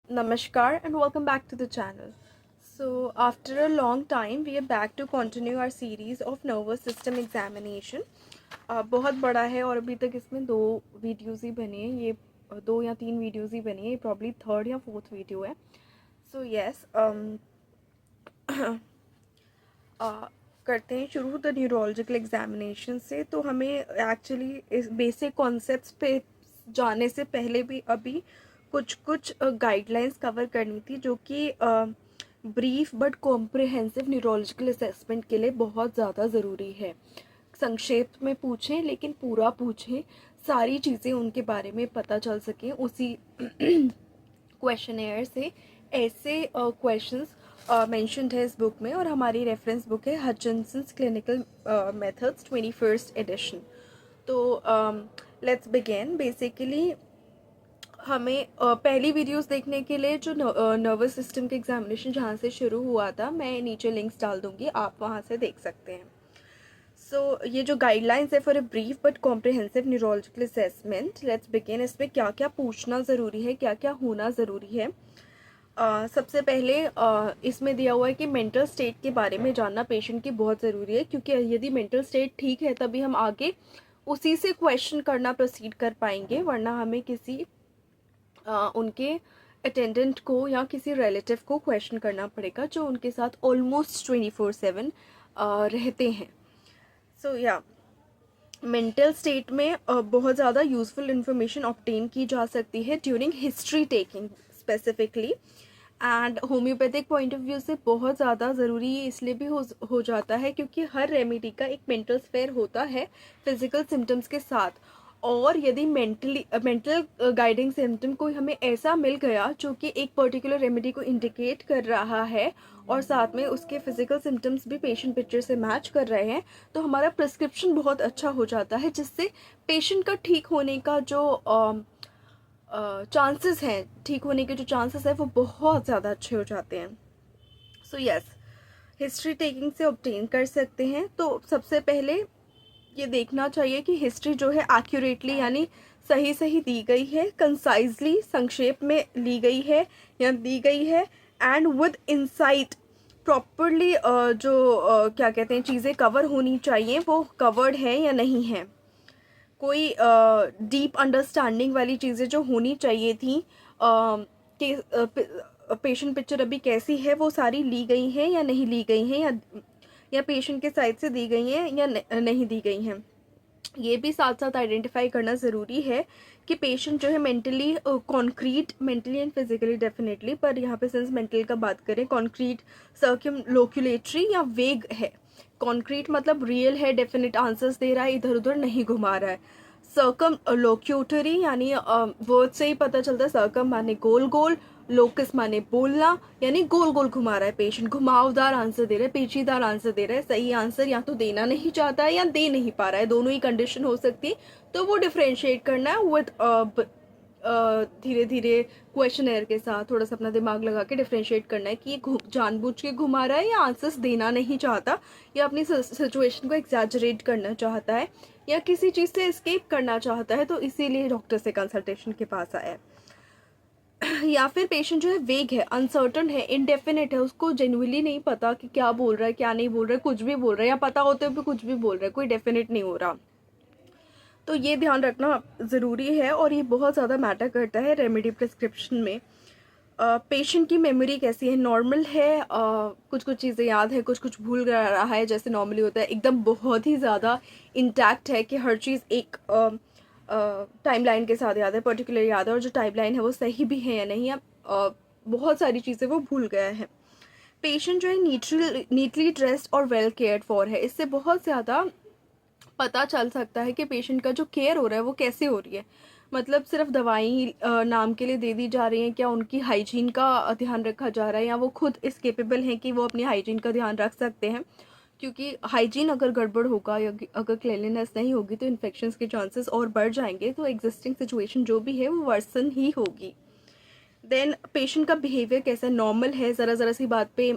Namaskar and welcome back to the channel. So, after a long time, we are back to continue our series of nervous system examination. बहुत बड़ा है और अभी तक इसमें 2 videos ही बने हैं. ये 2 या 3 वीडियोज़ ही बनी है. ये प्रॉब्ली थर्ड या फोर्थ वीडियो है. सो यस करते हैं शुरू द न्यूरोलॉजिकल एग्जामिनेशन से. तो हमें एक्चुअली इस बेसिक कॉन्सेप्ट्स पे जाने से पहले भी अभी कुछ कुछ गाइडलाइंस कवर करनी थी जो कि brief but comprehensive neurological assessment के लिए बहुत ज़्यादा ज़रूरी है. संक्षेप में पूछें लेकिन पूरा पूछें, सारी चीज़ें उनके बारे में पता चल सकें उसी क्वेश्चनेयर से. ऐसे क्वेश्चंस मेंशन्ड है इस बुक में और हमारी रेफरेंस बुक है हचिंसन्स क्लिनिकल मेथड्स 21st एडिशन. तो लेट्स बिगिन. बेसिकली हमें पहली वीडियोस देखने के लिए जो नर्वस सिस्टम के एग्जामिनेशन जहाँ से शुरू हुआ था, मैं नीचे लिंक्स डाल दूँगी, आप वहाँ से देख सकते हैं. सो ये जो गाइडलाइंस है for a brief but comprehensive neurological assessment, let's begin. इसमें क्या क्या पूछना ज़रूरी है, क्या क्या होना ज़रूरी है. सबसे पहले इसमें दिया हुआ है कि मेंटल स्टेट के बारे में जानना पेशेंट की बहुत ज़रूरी है, क्योंकि यदि मेंटल स्टेट ठीक है तभी हम आगे उसी से क्वेश्चन करना प्रोसीड कर पाएंगे, वरना हमें किसी उनके अटेंडेंट को या किसी रिलेटिव को क्वेश्चन करना पड़ेगा जो उनके साथ ऑलमोस्ट 24/7 रहते हैं. सो या मेंटल स्टेट में बहुत ज़्यादा यूज़फुल इन्फॉर्मेशन ऑब्टेन की जा सकती है during history taking specifically. And homeopathic point of view से बहुत ज़्यादा ज़रूरी इसलिए भी हो जाता है क्योंकि हर रेमेडी का एक मेंटल स्फेयर होता है फिजिकल सिम्टम्स के साथ. और यदि मेंटल गाइडिंग सिम्टम कोई हमें ऐसा मिल गया जो कि एक पर्टिकुलर रेमेडी को इंडिकेट कर रहा है और साथ में उसके फिजिकल सिम्टम्स भी पेशेंट पिक्चर से मैच कर रहे हैं, तो हमारा प्रिस्क्रिप्शन बहुत अच्छा हो जाता है, जिससे पेशेंट का ठीक होने का जो चांसेस हैं, ठीक होने के जो चांसेस है वो बहुत ज़्यादा अच्छे हो जाते हैं. सो यस, हिस्ट्री टेकिंग से ऑब्टेन कर सकते हैं. तो सबसे पहले ये देखना चाहिए कि हिस्ट्री जो है एक्यूरेटली यानी सही सही दी गई है, कंसाइजली संक्षेप में ली गई है या दी गई है, एंड विद इंसाइट प्रॉपरली जो क्या कहते हैं चीज़ें कवर होनी चाहिए वो कवर्ड है या नहीं है. कोई डीप अंडरस्टैंडिंग वाली चीज़ें जो होनी चाहिए थी कि पेशेंट पिक्चर अभी कैसी है वो सारी ली गई हैं या नहीं ली गई हैं, या पेशेंट के साइड से दी गई हैं या नहीं दी गई हैं. ये भी साथ साथ आइडेंटिफाई करना ज़रूरी है कि पेशेंट जो है mentally concrete, mentally and physically definitely, पर यहाँ पे सिंस मेंटल का बात करें, कॉन्क्रीट, सर्क्यूलोक्यूलेटरी या वेग है. कॉन्क्रीट मतलब रियल है, डेफिनेट आंसर्स दे रहा है, इधर उधर नहीं घुमा रहा है. सर्कम लोक्यूटरी यानी वर्ड से ही पता चलता है, सर्कम माने गोल गोल, लोकस माने बोलना, यानी गोल गोल घुमा रहा है पेशेंट, घुमावदार आंसर दे रहा है, पेचीदार आंसर दे रहा है. सही आंसर या तो देना नहीं चाहता है या दे नहीं पा रहा है, दोनों ही कंडीशन हो सकती है. तो वो डिफ्रेंशिएट करना है विद धीरे धीरे क्वेश्चनर के साथ थोड़ा सा अपना दिमाग लगा के डिफ्रेंशिएट करना है कि ये जानबूझ के घुमा रहा है या आंसर्स देना नहीं चाहता, या अपनी सिचुएशन को एग्जैजरेट करना चाहता है, या किसी चीज़ से एस्केप करना चाहता है, तो इसीलिए डॉक्टर से कंसल्टेशन के पास आया है. या फिर पेशेंट जो है वेग है, अनसर्टन है, इनडेफिनेट है, उसको जेन्युइनली नहीं पता कि क्या बोल रहा है क्या नहीं बोल रहा है, कुछ भी बोल रहा है या पता होते हुए भी कुछ भी बोल रहा है, कोई डेफिनेट नहीं हो रहा. तो ये ध्यान रखना ज़रूरी है और ये बहुत ज़्यादा मैटर करता है रेमेडी प्रिस्क्रिप्शन में. पेशेंट की मेमोरी कैसी है, नॉर्मल है, कुछ कुछ चीज़ें याद है, कुछ कुछ भूल रहा है जैसे नॉर्मली होता है, एकदम बहुत ही ज़्यादा इंटैक्ट है कि हर चीज़ एक टाइमलाइन के साथ याद है, पर्टिकुलर याद है, और जो टाइमलाइन है वो सही भी है या नहीं, या बहुत सारी चीज़ें वो भूल गया है. पेशेंट जो है नीटली ड्रेस्ड और वेल केयर्ड फॉर है. इससे बहुत ज़्यादा पता चल सकता है कि पेशेंट का जो केयर हो रहा है वो कैसे हो रही है. मतलब सिर्फ दवाई नाम के लिए दे दी जा रही हैं, क्या उनकी हाइजीन का ध्यान रखा जा रहा है, या वो खुद इस केपेबल हैं कि वो अपनी हाइजीन का ध्यान रख सकते हैं. क्योंकि हाइजीन अगर गड़बड़ होगा या अगर क्लीनलीनेस नहीं होगी तो इन्फेक्शंस के चांसेस और बढ़ जाएंगे, तो एग्जिस्टिंग सिचुएशन जो भी है वो वर्सन ही होगी. देन पेशेंट का बिहेवियर कैसा है, नॉर्मल है, ज़रा ज़रा सी बात पे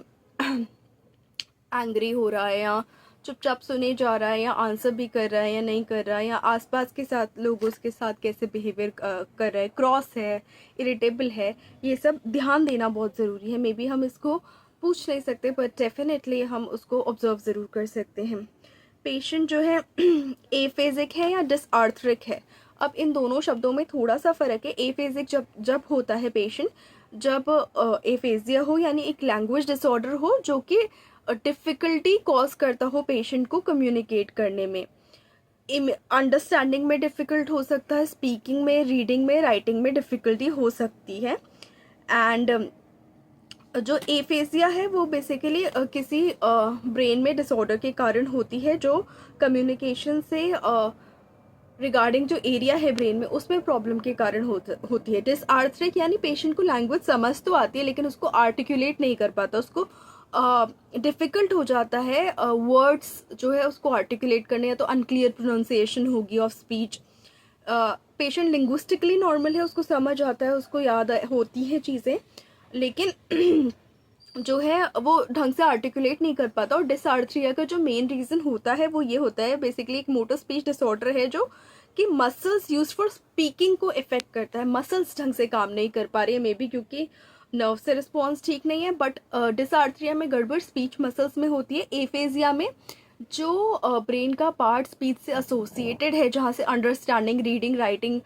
एंग्री हो रहा है या चुपचाप सुने जा रहा है या आंसर भी कर रहा है या नहीं कर रहा है, या आसपास के साथ लोगों के साथ कैसे बिहेवियर कर रहा है, क्रॉस है, इरिटेबल है, ये सब ध्यान देना बहुत ज़रूरी है। मे बी हम इसको पूछ नहीं सकते बट डेफिनेटली हम उसको ऑब्जर्व ज़रूर कर सकते हैं। पेशेंट जो है एफेजिक है या डिसआर्थरिक है। अब इन दोनों शब्दों में थोड़ा सा फ़र्क है। एफेजिक जब जब होता है पेशेंट, जब एफेजिया हो यानी एक लैंग्वेज डिसऑर्डर हो जो कि डिफ़िकल्टी कॉज करता हो पेशेंट को कम्युनिकेट करने में, अंडरस्टैंडिंग में डिफ़िकल्ट हो सकता है, स्पीकिंग में, रीडिंग में, राइटिंग में डिफ़िकल्टी हो सकती है। एंड जो एफेजिया है वो बेसिकली किसी ब्रेन में डिसऑर्डर के कारण होती है, जो कम्युनिकेशन से रिगार्डिंग जो एरिया है ब्रेन में उसमें प्रॉब्लम के कारण होती है। डिसआर्थरिक यानी पेशेंट को लैंग्वेज समझ तो आती है लेकिन उसको आर्टिकुलेट नहीं कर पाता, उसको डिफ़िकल्ट हो जाता है वर्ड्स जो है उसको आर्टिकुलेट करने, या तो अनक्लियर प्रोनाउंसिएशन होगी of speech. Patient linguistically normal है, उसको समझ आता है, उसको याद होती हैं चीज़ें, लेकिन जो है वो ढंग से आर्टिकुलेट नहीं कर पाता। और डिसआर्थरिया का जो मेन रीज़न होता है वो ये होता है, बेसिकली एक मोटर स्पीच डिसऑर्डर है जो कि मसल्स यूज फॉर स्पीकिंग को इफेक्ट करता है। मसल्स ढंग से काम नहीं कर पा रही है, मे बी क्योंकि नर्व से रिस्पॉन्स ठीक नहीं है, बट डिसआर्थरिया में गड़बड़ स्पीच मसल्स में होती है। एफेजिया में जो ब्रेन का पार्ट स्पीच से एसोसिएटेड है, जहाँ से अंडरस्टैंडिंग, रीडिंग, राइटिंग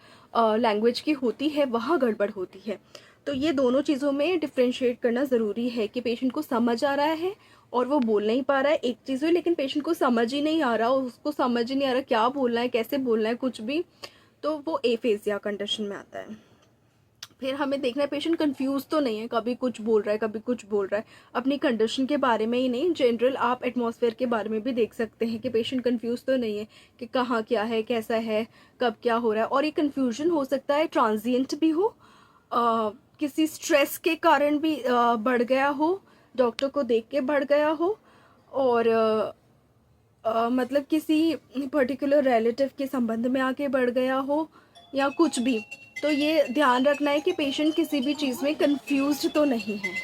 लैंग्वेज की होती है, वहाँ गड़बड़ होती है। तो ये दोनों चीज़ों में डिफ्रेंशिएट करना ज़रूरी है कि पेशेंट को समझ आ रहा है और वो बोल नहीं पा रहा है एक चीज़ है, लेकिन पेशेंट को समझ ही नहीं आ रहा, उसको समझ ही नहीं आ रहा क्या बोलना है, कैसे बोलना है, कुछ भी, तो वो एफेजिया कंडीशन में आता है। फिर हमें देखना है पेशेंट कंफ्यूज तो नहीं है, कभी कुछ बोल रहा है कभी कुछ बोल रहा है, अपनी कंडीशन के बारे में ही नहीं, जनरल आप एटमॉस्फेयर के बारे में भी देख सकते हैं कि पेशेंट कंफ्यूज तो नहीं है कि कहाँ क्या है, कैसा है, कब क्या हो रहा है। और ये कन्फ्यूजन हो सकता है ट्रांजिएंट भी हो, किसी स्ट्रेस के कारण भी बढ़ गया हो, डॉक्टर को देख के बढ़ गया हो, और मतलब किसी पर्टिकुलर रिलेटिव के संबंध में आके बढ़ गया हो, या कुछ भी। तो ये ध्यान रखना है कि पेशेंट किसी भी चीज़ में कंफ्यूज्ड तो नहीं है।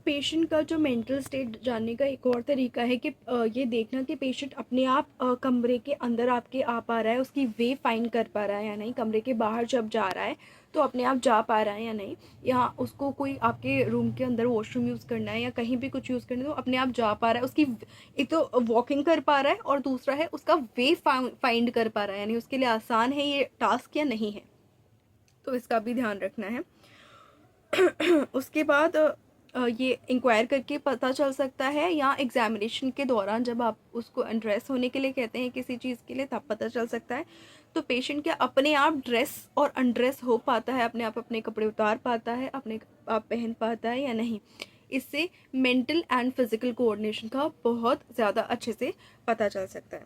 पेशेंट का जो मेंटल स्टेट जानने का एक और तरीका है कि ये देखना कि पेशेंट अपने आप कमरे के अंदर आपके आ पा रहा है, उसकी वे फाइंड कर पा रहा है या नहीं, कमरे के बाहर जब जा रहा है तो अपने आप जा पा रहा है या नहीं, या उसको कोई आपके रूम के अंदर वॉशरूम यूज़ करना है या कहीं भी कुछ यूज़ करना है तो अपने आप जा पा रहा है, उसकी एक तो वॉकिंग कर पा रहा है और दूसरा है उसका वे फाइंड कर पा रहा है, यानी उसके लिए आसान है ये टास्क या नहीं है, तो इसका भी ध्यान रखना है। उसके बाद ये इंक्वायर करके पता चल सकता है, या एग्जामिनेशन के दौरान जब आप उसको अनड्रेस होने के लिए कहते हैं किसी चीज़ के लिए, तब पता चल सकता है। तो पेशेंट क्या अपने आप ड्रेस और अनड्रेस हो पाता है, अपने आप अपने कपड़े उतार पाता है, अपने आप पहन पाता है या नहीं, इससे मेंटल एंड फिज़िकल कोऑर्डिनेशन का बहुत ज़्यादा अच्छे से पता चल सकता है।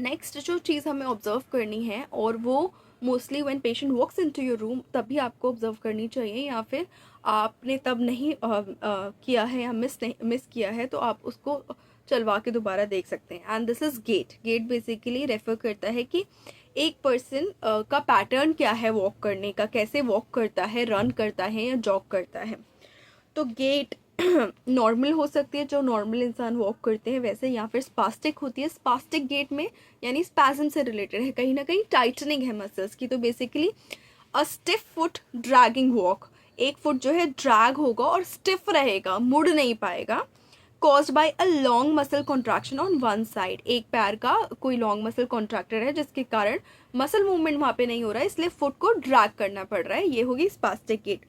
नेक्स्ट जो चीज़ हमें ऑब्जर्व करनी है, और वो mostly when patient walks into your room तभी आपको ऑब्जर्व करनी चाहिए, या फिर आपने तब नहीं किया है या मिस किया है तो आप उसको चलवा के दोबारा देख सकते हैं। And this is gait. Gait basically refer करता है कि एक पर्सन का पैटर्न क्या है वॉक करने का, कैसे वॉक करता है, रन करता है या जॉग करता है। तो गेट नॉर्मल हो सकती है, जो नॉर्मल इंसान वॉक करते हैं वैसे, या फिर स्पास्टिक होती है। स्पास्टिक गेट में यानी स्पैज़म से रिलेटेड है, कहीं ना कहीं टाइटनिंग है मसल्स की। तो बेसिकली अ स्टिफ फुट ड्रैगिंग वॉक, एक फुट जो है ड्रैग होगा और स्टिफ रहेगा, मुड़ नहीं पाएगा, caused by a long muscle contraction on one side. एक पैर का कोई लॉन्ग मसल कॉन्ट्रैक्टर है जिसके कारण मसल मूवमेंट वहाँ पे नहीं हो रहा है, इसलिए फुट को ड्रैग करना पड़ रहा है, ये होगी स्पास्टिक गेट।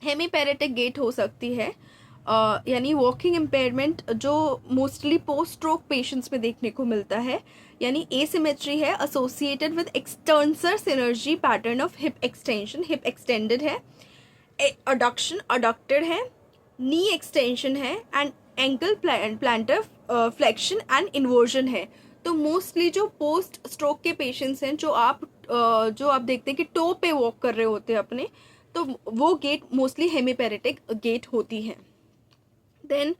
हेमीपैरेटिक गेट हो सकती है, यानी वॉकिंग इम्पेयरमेंट जो मोस्टली पोस्ट स्ट्रोक पेशेंट्स में देखने को मिलता है, यानी एसिमेट्री है associated with external synergy pattern of hip extension, hip extended है, अडक्शन अडक्टेड है, नी एक्सटेंशन है, and ankle planter flexion and inversion है। तो मोस्टली जो पोस्ट स्ट्रोक के पेशेंट्स हैं, जो आप देखते हैं कि टो पे वॉक कर रहे होते हैं अपने, तो वो गेट मोस्टली हेमीपैरेटिक गेट होती है। देन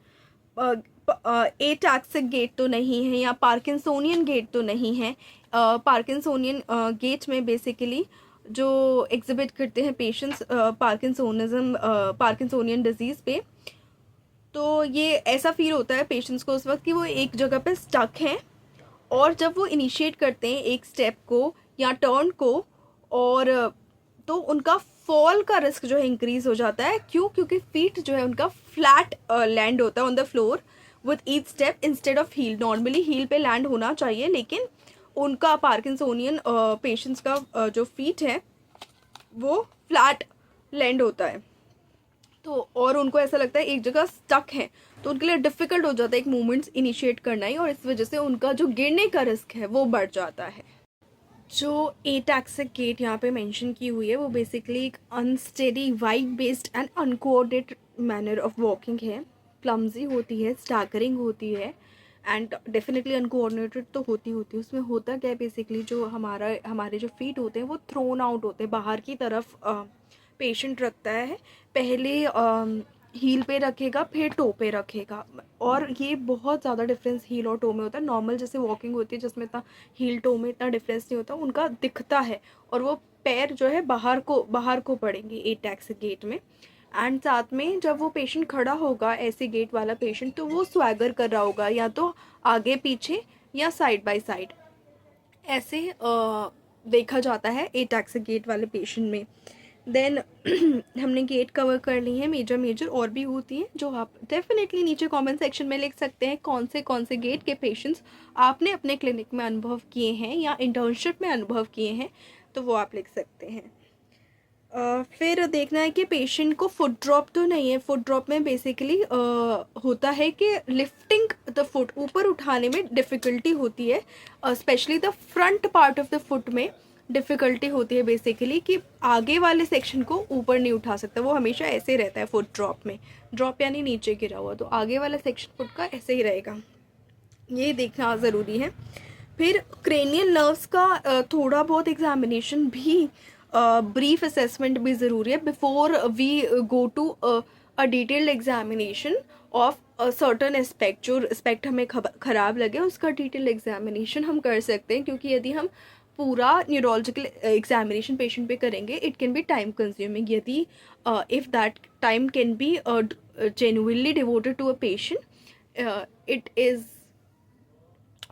एटैक्सिक गेट तो नहीं है, या पार्किंसोनियन गेट तो नहीं है। पार्किंसोनियन गेट में बेसिकली जो एग्जिबिट करते हैं पेशेंट्स पार्किंसोनिज्म, पार्किंसोनियन डिजीज़ पे, तो ये ऐसा फील होता है पेशेंट्स को उस वक्त कि वो एक जगह पे स्टक हैं, और जब वो इनिशिएट करते हैं एक स्टेप को या टर्न को, और तो उनका फॉल का रिस्क जो है इंक्रीज हो जाता है। क्यों? क्योंकि फीट जो है उनका फ्लैट लैंड होता है on the floor with each step instead of heel. Normally heel पे लैंड होना चाहिए, लेकिन उनका पार्किंसोनियन पेशेंट्स का जो फीट है वो फ्लैट लैंड होता है, तो और उनको ऐसा लगता है एक जगह स्टक है, तो उनके लिए डिफ़िकल्ट हो जाता है एक मूवमेंट्स इनिशिएट करना ही, और इस वजह से उनका जो गिरने का रिस्क है वो बढ़ जाता है। जो एटैक्सिक गेट यहाँ पे मेंशन की हुई है वो बेसिकली एक unsteady vibe based and uncoordinated manner of walking है। क्लमजी होती है, स्टैगरिंग होती है, एंड डेफिनेटली अनकोऑर्डिनेटेड तो होती है। उसमें होता क्या है, बेसिकली जो हमारे जो फीट होते हैं वो थ्रोन आउट होते हैं बाहर की तरफ। पेशेंट रखता है, पहले हील पे रखेगा, फिर टो पे रखेगा, और ये बहुत ज़्यादा डिफरेंस हील और टो में होता है। नॉर्मल जैसे वॉकिंग होती है जिसमें इतना हील टो में इतना डिफरेंस नहीं होता, उनका दिखता है, और वो पैर जो है बाहर को पड़ेंगे एटैक्सिक गेट में। एंड साथ में जब वो पेशेंट खड़ा होगा, ऐसे गेट वाला पेशेंट, तो वो स्वैगर कर रहा होगा, या तो आगे पीछे या साइड बाय साइड, ऐसे देखा जाता है एटैक्सिक गेट वाले पेशेंट में। देन हमने गेट कवर कर ली है, मेजर और भी होती हैं जो आप डेफिनेटली नीचे कमेंट सेक्शन में लिख सकते हैं कौन से गेट के पेशेंट्स आपने अपने क्लिनिक में अनुभव किए हैं या इंटर्नशिप में अनुभव किए हैं, तो वो आप लिख सकते हैं। फिर देखना है कि पेशेंट को फुट ड्रॉप तो नहीं है। फुट ड्रॉप में बेसिकली होता है कि लिफ्टिंग द फुट, ऊपर उठाने में डिफ़िकल्टी होती है, specially the front part of the foot में डिफ़िकल्टी होती है बेसिकली, कि आगे वाले सेक्शन को ऊपर नहीं उठा सकता, वो हमेशा ऐसे रहता है फुट ड्रॉप में। ड्रॉप यानी नीचे गिरा हुआ, तो आगे वाला सेक्शन फुट का ऐसे ही रहेगा, ये देखना ज़रूरी है। फिर क्रेनियल नर्व्स का थोड़ा बहुत एग्जामिनेशन भी, ब्रीफ असेसमेंट भी ज़रूरी है before we go to a detailed examination of certain aspect. जो एस्पेक्ट हमें ख़राब लगे उसका डिटेल एग्जामिनेशन हम कर सकते हैं, क्योंकि यदि हम पूरा न्यूरोलॉजिकल एग्जामिनेशन पेशेंट पे करेंगे it can be time consuming. यदि if that time can be genuinely devoted to a patient, it is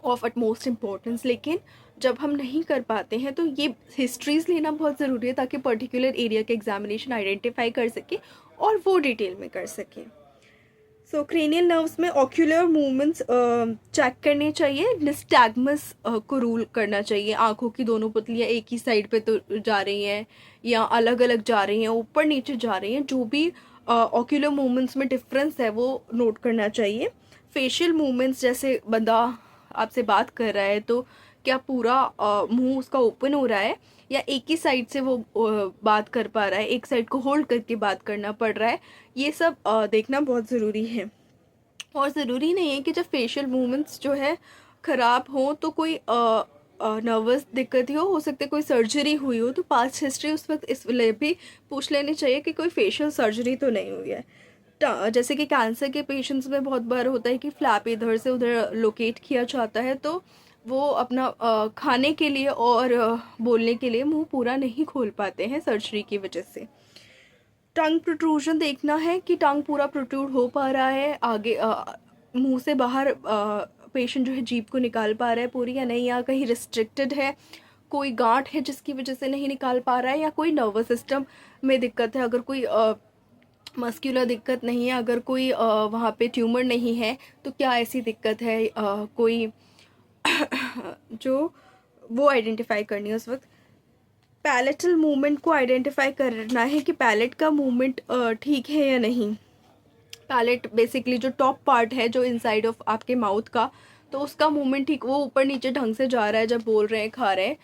of utmost importance. लेकिन जब हम नहीं कर पाते हैं तो ये हिस्ट्रीज़ लेना बहुत ज़रूरी है, ताकि पर्टिकुलर एरिया के एग्जामिनेशन आइडेंटिफाई कर सके और वो डिटेल में कर सकें। सो क्रेनियल नर्व्स में ऑक्यूलर मूवमेंट्स चेक करने चाहिए, निस्टैग्मस को रूल करना चाहिए। आँखों की दोनों पुतलियाँ एक ही साइड पे तो जा रही हैं या अलग अलग जा रही हैं, ऊपर नीचे जा रही हैं, जो भी ऑक्यूलर मूवमेंट्स में डिफरेंस है वो नोट करना चाहिए। फेशियल मूवमेंट्स, जैसे बंदा आपसे बात कर रहा है तो क्या पूरा मुंह उसका ओपन हो रहा है, या एक ही साइड से वो बात कर पा रहा है, एक साइड को होल्ड करके बात करना पड़ रहा है, ये सब देखना बहुत ज़रूरी है। और ज़रूरी नहीं है कि जब फेशियल मूवमेंट्स जो है ख़राब हों तो कोई नर्वस दिक्कत ही हो सकता है कोई सर्जरी हुई हो, तो पास्ट हिस्ट्री उस वक्त इस लिए भी पूछ लेनी चाहिए कि कोई फेशियल सर्जरी तो नहीं हुई है। जैसे कि कैंसर के पेशेंट्स में बहुत बार होता है कि फ्लैप इधर से उधर लोकेट किया जाता है, तो वो अपना खाने के लिए और बोलने के लिए मुंह पूरा नहीं खोल पाते हैं सर्जरी की वजह से। टंग प्रोट्रूजन देखना है कि टंग पूरा प्रोट्रूड हो पा रहा है, आगे मुंह से बाहर पेशेंट जो है जीभ को निकाल पा रहा है पूरी या नहीं, या कहीं रिस्ट्रिक्टेड है, कोई गांठ है जिसकी वजह से नहीं निकाल पा रहा है, या कोई नर्वस सिस्टम में दिक्कत है। अगर कोई मस्क्यूलर दिक्कत नहीं है, अगर कोई वहाँ पे ट्यूमर नहीं है, तो क्या ऐसी दिक्कत है कोई जो वो आइडेंटिफाई करनी है उस वक्त। पैलेटल मूवमेंट को आइडेंटिफाई करना है कि पैलेट का मूवमेंट ठीक है या नहीं। पैलेट बेसिकली जो टॉप पार्ट है जो इनसाइड ऑफ आपके माउथ का, तो उसका मूवमेंट ठीक, वो ऊपर नीचे ढंग से जा रहा है जब बोल रहे हैं, खा रहे हैं।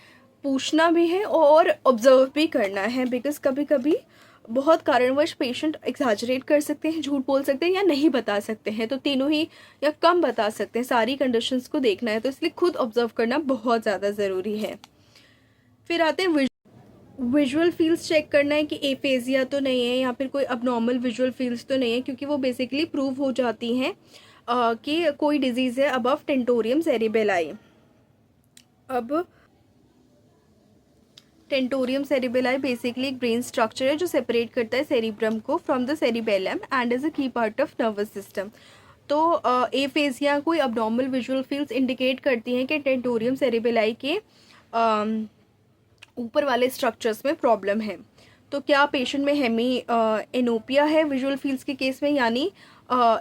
पूछना भी है और ऑब्जर्व भी करना है, बिकॉज कभी कभी बहुत कारणवश पेशेंट एग्जैजरेट कर सकते हैं, झूठ बोल सकते हैं या नहीं बता सकते हैं, तो तीनों ही या कम बता सकते हैं। सारी कंडीशंस को देखना है, तो इसलिए खुद ऑब्जर्व करना बहुत ज़्यादा ज़रूरी है। फिर आते हैं विजुअल फील्ड्स चेक करना है कि एफेजिया तो नहीं है या फिर कोई अबनॉर्मल विजुअल फील्ड्स तो नहीं है, क्योंकि वो बेसिकली प्रूव हो जाती हैं कि कोई डिजीज़ है अबव टेंटोरियम सेरिबेलाई। अब टेंटोरियम सेरिबेलाई बेसिकली एक ब्रेन स्ट्रक्चर है जो सेपरेट करता है सेरिब्रम को from the cerebellum and is a की पार्ट ऑफ नर्वस सिस्टम। तो एफेजिया कोई अबनॉर्मल विजुअल फील्ड्स इंडिकेट करती हैं कि टेंटोरियम सेरिबेलाई के ऊपर वाले स्ट्रक्चर्स में प्रॉब्लम है। तो क्या पेशेंट में हेमी एनोपिया है विजुअल फील्ड्स के केस में, यानी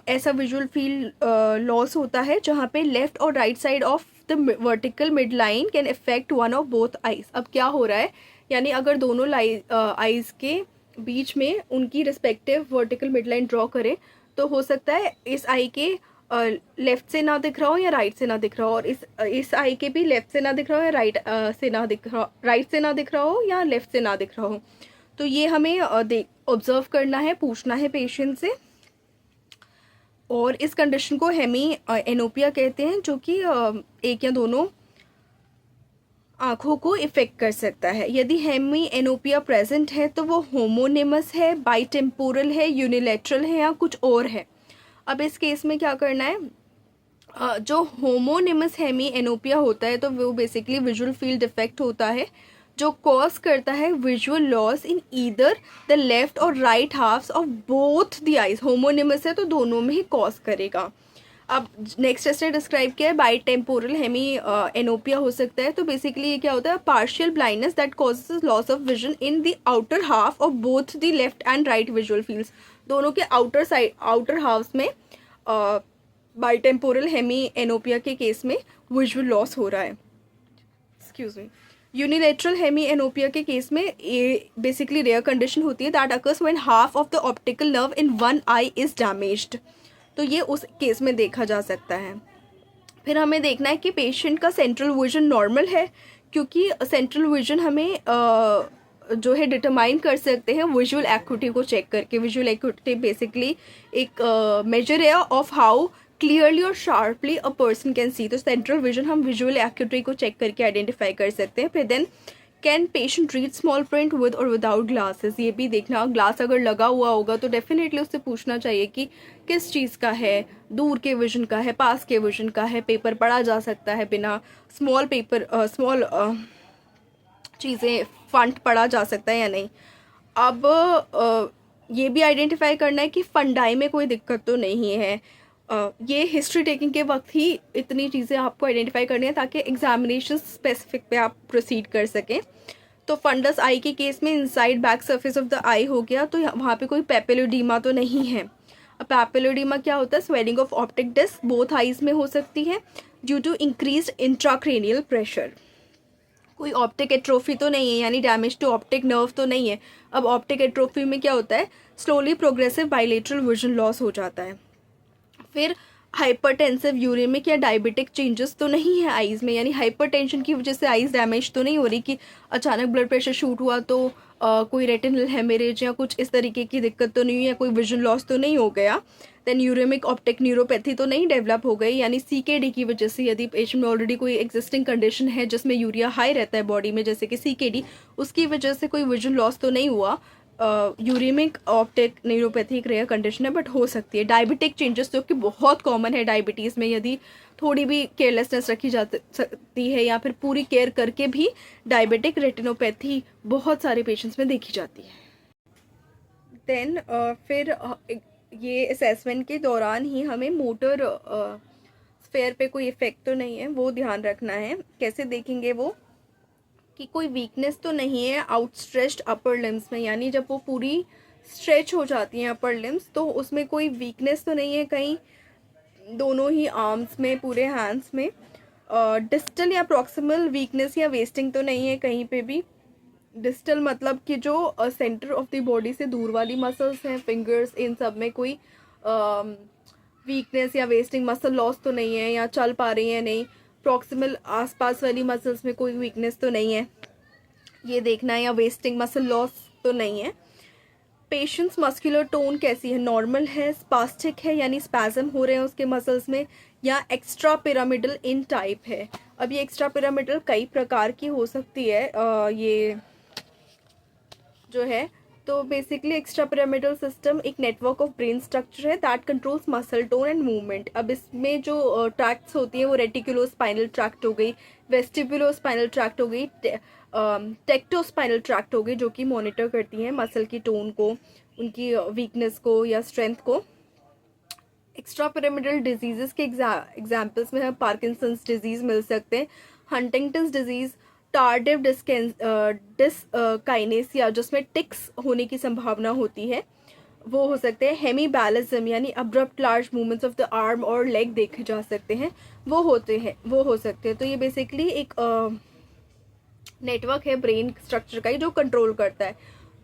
ऐसा विजुअल फील्ड लॉस होता है जहाँ पे लेफ्ट और right side of the vertical mid line can affect one of both eyes. अब क्या हो रहा है, यानी अगर दोनों आइज के बीच में उनकी respective vertical mid line draw करें तो हो सकता है इस आई के लेफ्ट से ना दिख रहा हो या राइट से ना दिख रहा हो, और इस आई के भी लेफ्ट से ना दिख रहा हो या राइट से ना दिख रहा हो या लेफ्ट से ना दिख रहा हो। तो ये हमें ऑब्जर्व करना है, पूछना है पेशेंट से। और इस कंडीशन को हेमी एनोपिया कहते हैं, जो कि एक या दोनों आँखों को इफ़ेक्ट कर सकता है। यदि हेमी एनोपिया प्रेजेंट है तो वो होमोनिमस है, बाइटेम्पोरल है, यूनिलेटरल है या कुछ और है। अब इस केस में क्या करना है, जो होमोनिमस हेमी एनोपिया होता है तो वो बेसिकली विजुअल फील्ड डिफेक्ट होता है जो कॉज करता है visual loss in either the left और right halves of both the eyes. Homonymous है तो दोनों में ही कॉज करेगा। अब नेक्स्ट टेस्ट ने डिस्क्राइब किया है बाइटेम्पोरल हेमी एनोपिया हो सकता है। तो बेसिकली ये क्या होता है, partial blindness that causes loss of vision in the outer half of both the left and right visual fields. दोनों के आउटर हाफ्स में बाइटेम्पोरल हेमी एनोपिया के केस में विजुअल लॉस हो रहा है। Excuse me. Unilateral hemianopia के case में ये बेसिकली रेयर कंडीशन होती है that occurs when half of the optical nerve in one eye is damaged. तो ये उस केस में देखा जा सकता है। फिर हमें देखना है कि पेशेंट का सेंट्रल विजन नॉर्मल है, क्योंकि सेंट्रल विजन हमें जो है डिटरमाइन कर सकते हैं विजुअल एक्यूटी को चेक करके। विजुअल एक्यूटी बेसिकली एक मेजर है ऑफ हाउ क्लियरली और sharply a person can see. तो सेंट्रल विजन हम विजुअल एक्यूटी को चेक करके आइडेंटिफाई कर सकते हैं। फिर then can patient read small print with और विदाउट ग्लासेस, ये भी देखना। ग्लास अगर लगा हुआ होगा तो डेफिनेटली उससे पूछना चाहिए कि किस चीज़ का है, दूर के विजन का है, पास के विजन का है। पेपर पढ़ा जा सकता है बिना स्मॉल चीज़ें फंट पढ़ा जा सकता है या नहीं। अब ये भी आइडेंटिफाई करना है कि फंडाई में कोई दिक्कत तो नहीं है। ये हिस्ट्री टेकिंग के वक्त ही इतनी चीज़ें आपको आइडेंटिफाई करनी है ताकि एग्जामिनेशन स्पेसिफिक पे आप प्रोसीड कर सकें। तो फंडस आई के केस में inside back surface of the eye हो गया, तो वहाँ पे कोई पेपिलोडीमा तो नहीं है। अब पेपिलोडीमा क्या होता है, swelling of optic disc both eyes में हो सकती है due to increased intracranial pressure. कोई ऑप्टिक एट्रोफी तो नहीं है, यानी डैमेज टू ऑप्टिक नर्व तो नहीं है। अब ऑप्टिक एट्रोफी में क्या होता है, slowly progressive bilateral vision loss हो जाता है। फिर हाइपरटेंसिव यूरेमिक या डायबिटिक चेंजेस तो नहीं है आइज़ में, यानी हाइपरटेंशन की वजह से आइज़ डैमेज तो नहीं हो रही कि अचानक ब्लड प्रेशर शूट हुआ तो कोई रेटिनल हेमरेज या कुछ इस तरीके की दिक्कत तो नहीं हुई, या कोई विजन लॉस तो नहीं हो गया। देन यूरेमिक ऑप्टिक न्यूरोपैथी तो नहीं डेवलप हो गई, यानी सीकेडी की वजह से यदि पेशेंट में ऑलरेडी कोई एग्जिस्टिंग कंडीशन है जिसमें यूरिया हाई रहता है बॉडी में, जैसे कि सीकेडी, उसकी वजह से कोई विजन लॉस तो नहीं हुआ। यूरेमिक ऑप्टिक न्यूरोपैथी एक रेयर कंडीशन है बट हो सकती है। डायबिटिक चेंजेस जो कि बहुत कॉमन है डायबिटीज़ में, यदि थोड़ी भी केयरलेसनेस रखी जा सकती है या फिर पूरी केयर करके भी डायबिटिक रेटिनोपैथी बहुत सारे पेशेंट्स में देखी जाती है। देन फिर ये असेसमेंट के दौरान ही हमें मोटर स्फेयर पे कोई इफ़ेक्ट तो नहीं है वो ध्यान रखना है। कैसे देखेंगे वो, कि कोई वीकनेस तो नहीं है आउटस्ट्रेच्ड अपर लिम्स में, यानी जब वो पूरी स्ट्रेच हो जाती हैं अपर लिम्स तो उसमें कोई वीकनेस तो नहीं है कहीं दोनों ही आर्म्स में, पूरे हैंड्स में। डिस्टल या प्रॉक्सिमल वीकनेस या वेस्टिंग तो नहीं है कहीं पे भी। डिस्टल मतलब कि जो सेंटर ऑफ द बॉडी से दूर वाली मसल्स हैं, फिंगर्स, इन सब में कोई वीकनेस या वेस्टिंग मसल लॉस तो नहीं है, या चल पा रही है नहीं। प्रॉक्सिमल आसपास वाली मसल्स में कोई वीकनेस तो नहीं है, ये देखना है, या वेस्टिंग मसल लॉस तो नहीं है। पेशेंट्स मस्कुलर टोन कैसी है, नॉर्मल है, स्पास्टिक है यानी स्पैज़म हो रहे हैं उसके मसल्स में, या एक्स्ट्रा पिरामिडल इन टाइप है। अब ये एक्स्ट्रा पिरामिडल कई प्रकार की हो सकती है, ये जो है तो बेसिकली एक्स्ट्रा पिरामिडल सिस्टम एक नेटवर्क ऑफ ब्रेन स्ट्रक्चर है that controls muscle tone and movement. अब इसमें जो ट्रैक्ट्स होती हैं वो रेटिकुलो स्पाइनल ट्रैक्ट हो गई, वेस्टिबुलो स्पाइनल ट्रैक्ट हो गई, टेक्टोस्पाइनल ट्रैक्ट हो गई, जो कि मॉनिटर करती हैं मसल की टोन को, उनकी वीकनेस को या स्ट्रेंथ को। एक्स्ट्रा पिरामिडल डिजीज़ के एग्जाम्पल्स में हम पार्किंसंस डिजीज़ मिल सकते हैं, हंटिंगटन्स डिजीज़, टार्डिव डिसकाइनेसिया जिसमें टिक्स होने की संभावना होती है, वो हो सकते हैं। हेमीबैलिज्म यानी abrupt large movements of the arm और लेग देखे जा सकते हैं, वो हो सकते हैं। तो ये बेसिकली एक नेटवर्क है ब्रेन स्ट्रक्चर का ही जो कंट्रोल करता है।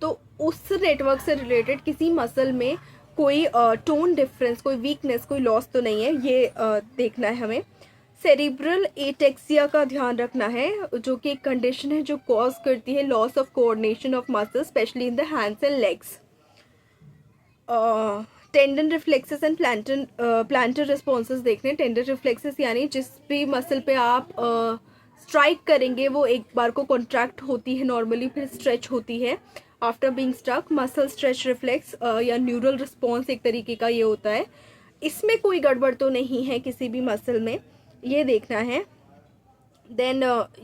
तो उस नेटवर्क से रिलेटेड किसी मसल में कोई टोन डिफरेंस, कोई वीकनेस, कोई लॉस तो नहीं है, ये देखना है हमें। सेरिब्रल एटेक्सिया का ध्यान रखना है, जो कि एक कंडीशन है जो कॉज करती है loss of coordination of muscles specially in the hands and legs. Tendon reflexes and planter responses देखने। टेंडन रिफ्लेक्सेस यानी जिस भी मसल पे आप स्ट्राइक करेंगे वो एक बार को कॉन्ट्रैक्ट होती है नॉर्मली, फिर स्ट्रेच होती है after being stuck. Muscle stretch reflex या न्यूरल रिस्पॉन्स एक तरीके का ये होता है। इसमें कोई गड़बड़ तो नहीं है किसी भी मसल में, ये देखना है। देन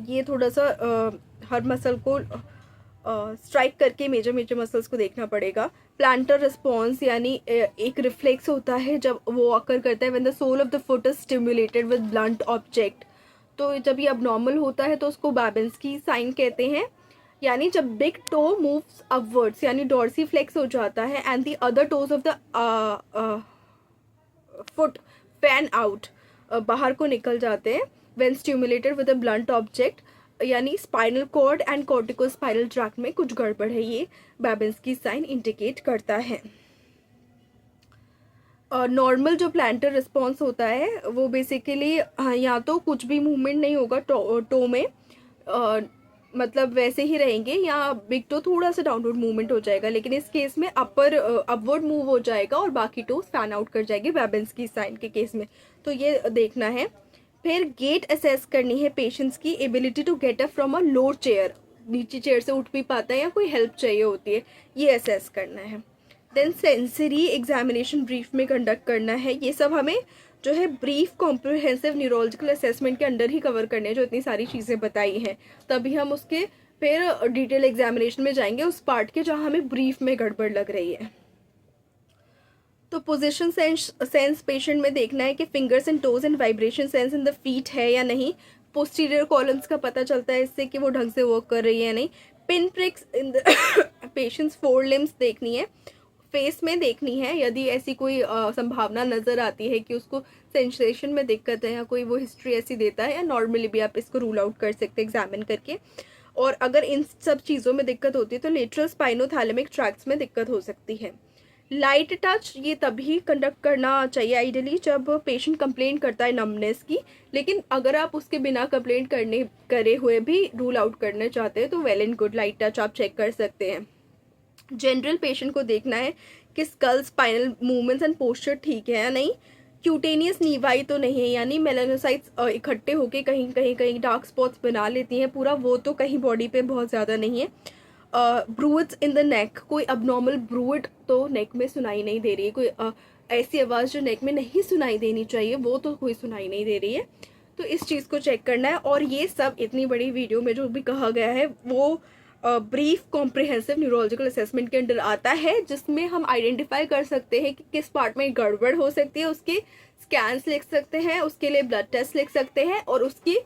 ये थोड़ा सा हर मसल को स्ट्राइक करके मेजर मसल्स को देखना पड़ेगा। प्लांटर रिस्पॉन्स यानी एक रिफ्लेक्स होता है जब वो अकर करता है when the sole of the foot is stimulated with blunt object. तो जब ये अबनॉर्मल होता है तो उसको बाबेंस्की साइन कहते हैं, यानी जब बिग टो मूव्स अपवर्ड्स यानी डॉर्सी फ्लेक्स हो जाता है and the other toes of the foot fan out, बाहर को निकल जाते हैं when stimulated with a blunt object, यानी spinal cord and corticospinal tract में कुछ गड़बड़ है, ये बाबेंस्की साइन इंडिकेट करता है। नॉर्मल जो प्लांटर रिस्पॉन्स होता है वो बेसिकली या तो कुछ भी मूवमेंट नहीं होगा टो में, मतलब वैसे ही रहेंगे, या बिग टो थोड़ा सा डाउनवर्ड मूवमेंट हो जाएगा, लेकिन इस केस में अपर अपवर्ड मूव हो जाएगा और बाकी टोस फैन आउट कर जाएगी बाबेंस्की साइन के केस में। तो ये देखना है। फिर गेट असेस करनी है पेशेंट्स की ability to get up from a lower chair, नीचे चेयर से उठ भी पाता है या कोई हेल्प चाहिए होती है, ये असेस करना है। देन सेंसरी एग्जामिनेशन ब्रीफ में कंडक्ट करना है। ये सब हमें जो है ब्रीफ कॉम्प्रिहेंसिव न्यूरोलॉजिकल असेसमेंट के अंडर ही कवर करने हैं, जो इतनी सारी चीज़ें बताई हैं, तभी हम उसके फिर डिटेल एग्जामिनेशन में जाएंगे उस पार्ट के जहाँ हमें ब्रीफ में गड़बड़ लग रही है। तो पोजीशन सेंस पेशेंट में देखना है कि fingers and toes and vibration sense in the feet है या नहीं। पोस्टीरियर कॉलम्स का पता चलता है इससे कि वो ढंग से वर्क कर रही है या नहीं। Pin prix in the patients four limbs देखनी है, फेस में देखनी है, यदि ऐसी कोई संभावना नज़र आती है कि उसको सेंसेशन में दिक्कत है या कोई वो हिस्ट्री ऐसी देता है, या नॉर्मली भी आप इसको रूल आउट कर सकते हैं एग्जामिन करके। और अगर इन सब चीज़ों में दिक्कत होती है तो लेटरल स्पाइनोथैलेमिक ट्रैक्ट्स में दिक्कत हो सकती है। लाइट टच ये तभी कंडक्ट करना चाहिए आइडियली जब पेशेंट कंप्लेंट करता है नमनेस की, लेकिन अगर आप उसके बिना कंप्लेंट करे हुए भी रूल आउट करना चाहते हैं तो well and good, light touch आप चेक कर सकते हैं। जनरल पेशेंट को देखना है कि skull spinal movements and posture ठीक है या नहीं। क्यूटेनियस नीवाई तो नहीं है, यानी मेलानोसाइट्स इकट्ठे होके कहीं डार्क स्पॉट्स बना लेती हैं पूरा, वो तो कहीं बॉडी पे बहुत ज़्यादा नहीं है। ब्रूड्स इन द नेक, कोई अबनॉर्मल ब्रूड तो नेक में सुनाई नहीं दे रही है, कोई ऐसी आवाज़ जो नेक में नहीं सुनाई देनी चाहिए वो तो कोई सुनाई नहीं दे रही है, तो इस चीज़ को चेक करना है। और ये सब इतनी बड़ी वीडियो में जो भी कहा गया है वो ब्रीफ कॉम्प्रिहेंसिव न्यूरोलॉजिकल असेसमेंट के अंडर आता है, जिसमें हम आइडेंटिफाई कर सकते हैं कि किस पार्ट में गड़बड़ हो सकती है, उसके स्कैन्स लिख सकते हैं, उसके लिए ब्लड टेस्ट लिख सकते हैं, और उसकी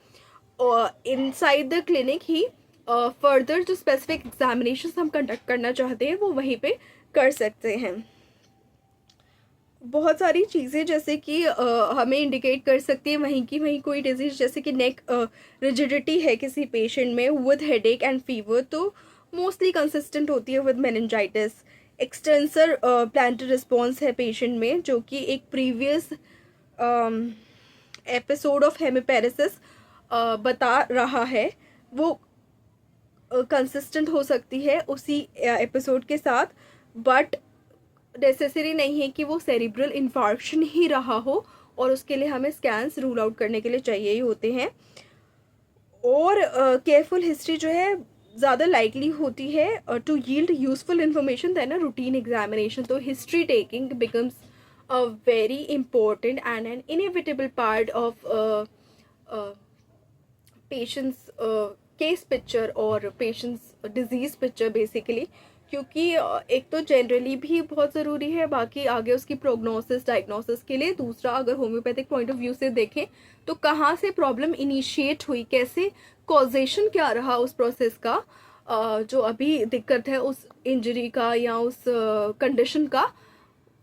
inside the clinic he further जो स्पेसिफिक एग्जामिनेशन हम कंडक्ट करना चाहते हैं वो वहीं पे कर सकते हैं। बहुत सारी चीज़ें जैसे कि हमें इंडिकेट कर सकती है वहीं की वहीं कोई डिजीज़, जैसे कि नेक रिजिडिटी है किसी पेशेंट में विद हेडेक एंड फीवर, तो मोस्टली कंसिस्टेंट होती है with meningitis. Extensor planter response है पेशेंट में, जो कि एक प्रीवियस एपिसोड ऑफ हेमिपेरेसिस बता रहा है, वो कंसिस्टेंट हो सकती है उसी एपिसोड के साथ, बट नेसेसरी नहीं है कि वो सेरिब्रल इन्फार्क्शन ही रहा हो, और उसके लिए हमें स्कैन्स रूल आउट करने के लिए चाहिए ही होते हैं। और केयरफुल हिस्ट्री जो है ज़्यादा लाइकली होती है to yield useful information then a routine examination. तो history taking becomes a very important and an inevitable part of patients case picture और पेशेंट्स डिजीज़ पिक्चर बेसिकली, क्योंकि एक तो जनरली भी बहुत ज़रूरी है, बाकी आगे उसकी प्रोग्नोसिस डायग्नोसिस के लिए। दूसरा, अगर होम्योपैथिक पॉइंट ऑफ व्यू से देखें तो कहाँ से प्रॉब्लम इनिशिएट हुई, कैसे कॉजेशन क्या रहा उस प्रोसेस का, जो अभी दिक्कत है उस इंजरी का या उस कंडीशन का,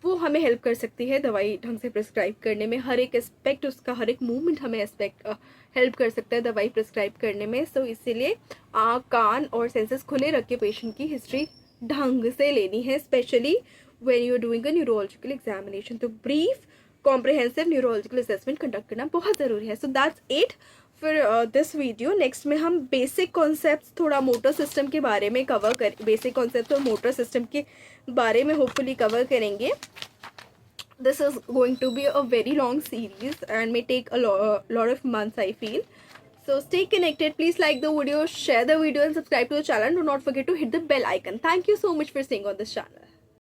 वो हमें हेल्प कर सकती है दवाई ढंग से प्रिस्क्राइब करने में। हर एक एस्पेक्ट उसका, हर एक मूवमेंट हमें एस्पेक्ट हेल्प कर सकता है दवाई प्रिस्क्राइब करने में। सो इसीलिए आँख कान और सेंसेस खुले रख के पेशेंट की हिस्ट्री ढंग से लेनी है, specially when you are doing a neurological examination. तो brief comprehensive neurological assessment conduct करना बहुत ज़रूरी है। So that's it for this video. Next में हम बेसिक कॉन्सेप्ट्स, थोड़ा मोटर सिस्टम के बारे में कवर कर, बेसिक कॉन्सेप्ट और मोटर सिस्टम के बारे में होपफुली कवर करेंगे। This is going to be a very long series and may take a lot of months, I feel. So stay connected. Please like the video, share the video and subscribe to the channel. Do not forget to hit the bell icon. Thank you so much for staying on this channel.